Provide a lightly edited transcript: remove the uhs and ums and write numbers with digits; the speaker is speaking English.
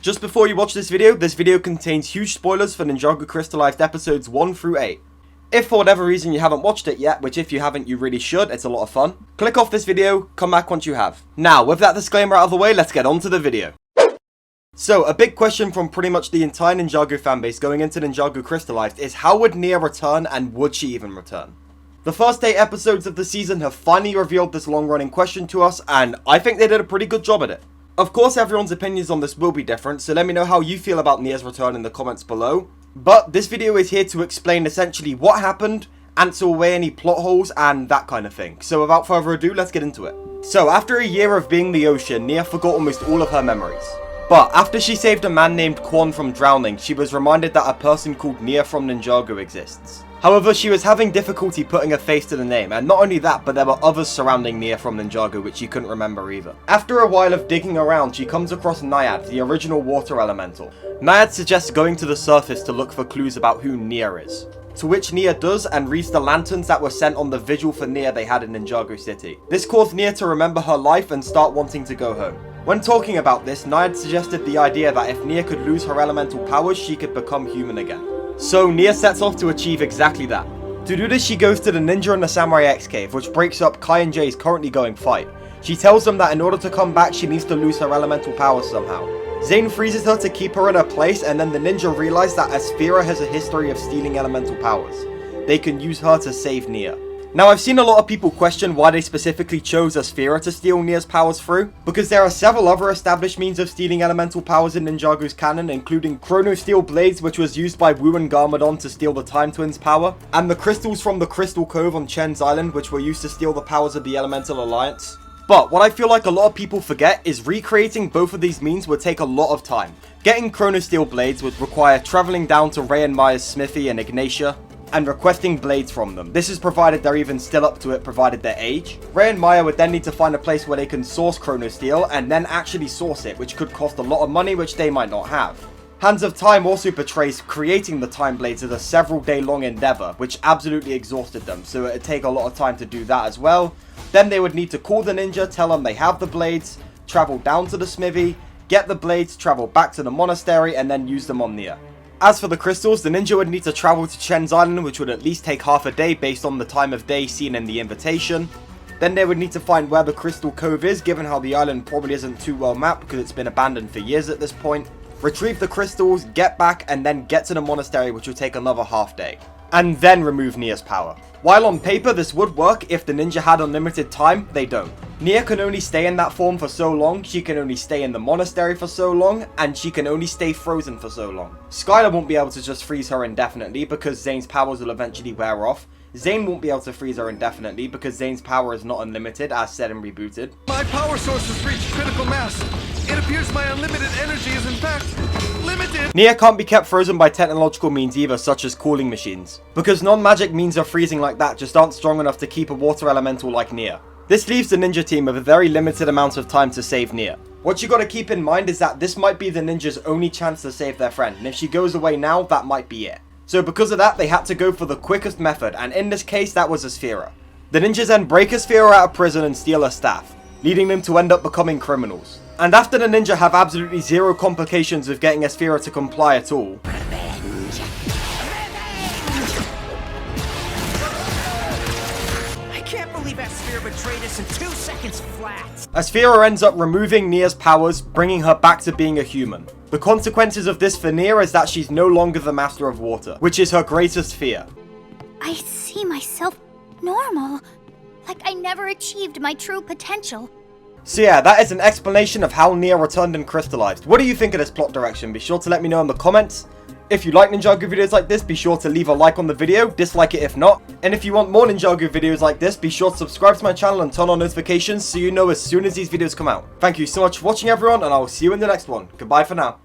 Just before you watch this video contains huge spoilers for Ninjago Crystalized episodes 1 through 8. If for whatever reason you haven't watched it yet, which if you haven't you really should, it's a lot of fun, click off this video, come back once you have. Now, with that disclaimer out of the way, let's get on to the video. So, a big question from pretty much the entire Ninjago fanbase going into Ninjago Crystalized is how would Nia return, and would she even return? The first 8 episodes of the season have finally revealed this long-running question to us, and I think they did a pretty good job at it. Of course, everyone's opinions on this will be different, so let me know how you feel about Nia's return in the comments below. But this video is here to explain essentially what happened, answer away any plot holes, and that kind of thing. So without further ado, let's get into it. So, after a year of being the ocean, Nia forgot almost all of her memories. But after she saved a man named Quan from drowning, she was reminded that a person called Nia from Ninjago exists. However, she was having difficulty putting a face to the name, and not only that, but there were others surrounding Nia from Ninjago which she couldn't remember either. After a while of digging around, she comes across Naiad, the original water elemental. Naiad suggests going to the surface to look for clues about who Nia is. To which Nia does, and reads the lanterns that were sent on the vigil for Nia they had in Ninjago City. This caused Nia to remember her life and start wanting to go home. When talking about this, Naiad suggested the idea that if Nia could lose her elemental powers, she could become human again. So Nia sets off to achieve exactly that. To do this, she goes to the Ninja and the Samurai X cave, which breaks up Kai and Jay's currently going fight. She tells them that in order to come back, she needs to lose her elemental powers somehow. Zane freezes her to keep her in her place, and then the ninja realize that Aspheera has a history of stealing elemental powers. They can use her to save Nia. Now, I've seen a lot of people question why they specifically chose Aspheera to steal Nia's powers through, because there are several other established means of stealing elemental powers in Ninjago's canon, including Chrono Steel Blades, which was used by Wu and Garmadon to steal the Time Twins' power, and the crystals from the Crystal Cove on Chen's Island, which were used to steal the powers of the Elemental Alliance. But what I feel like a lot of people forget is recreating both of these means would take a lot of time. Getting Chrono Steel Blades would require travelling down to Ray and Maya's smithy in Ignatia, and requesting blades from them. This is provided they're even still up to it, provided their age. Ray and Maya would then need to find a place where they can source Chrono Steel, and then actually source it, which could cost a lot of money, which they might not have. Hands of Time also portrays creating the Time Blades as a several day long endeavour, which absolutely exhausted them, so it would take a lot of time to do that as well. Then they would need to call the ninja, tell them they have the blades, travel down to the smithy, get the blades, travel back to the monastery, and then use them on Nia. As for the crystals, the ninja would need to travel to Chen's Island, which would at least take half a day based on the time of day seen in the invitation. Then they would need to find where the Crystal Cove is, given how the island probably isn't too well mapped because it's been abandoned for years at this point. Retrieve the crystals, get back, and then get to the monastery, which would take another half day. And then remove Nia's power. While on paper this would work if the ninja had unlimited time, they don't. Nia can only stay in that form for so long, she can only stay in the monastery for so long, and she can only stay frozen for so long. Skylor won't be able to just freeze her indefinitely because Zane's powers will eventually wear off. Zane won't be able to freeze her indefinitely because Zane's power is not unlimited, as said and rebooted. My power source has reached critical mass. It appears my unlimited energy is in fact limited. Nia can't be kept frozen by technological means either, such as cooling machines, because non-magic means of freezing like that just aren't strong enough to keep a water elemental like Nia. This leaves the ninja team with a very limited amount of time to save Nia. What you gotta keep in mind is that this might be the ninja's only chance to save their friend, and if she goes away now, that might be it. So because of that, they had to go for the quickest method, and in this case, that was Aspheera. The ninjas then break Aspheera out of prison and steal her staff, leading them to end up becoming criminals. And after the ninja have absolutely zero complications with getting Aspheera to comply at all, I can't believe Aspheera betrayed us in 2 seconds flat. Aspheera ends up removing Nia's powers, bringing her back to being a human. The consequences of this for Nia is that she's no longer the Master of Water, which is her greatest fear. I see myself normal, like I never achieved my true potential. So yeah, that is an explanation of how Nia returned and crystallized. What do you think of this plot direction? Be sure to let me know in the comments. If you like Ninjago videos like this, be sure to leave a like on the video, dislike it if not. And if you want more Ninjago videos like this, be sure to subscribe to my channel and turn on notifications so you know as soon as these videos come out. Thank you so much for watching everyone, and I will see you in the next one. Goodbye for now.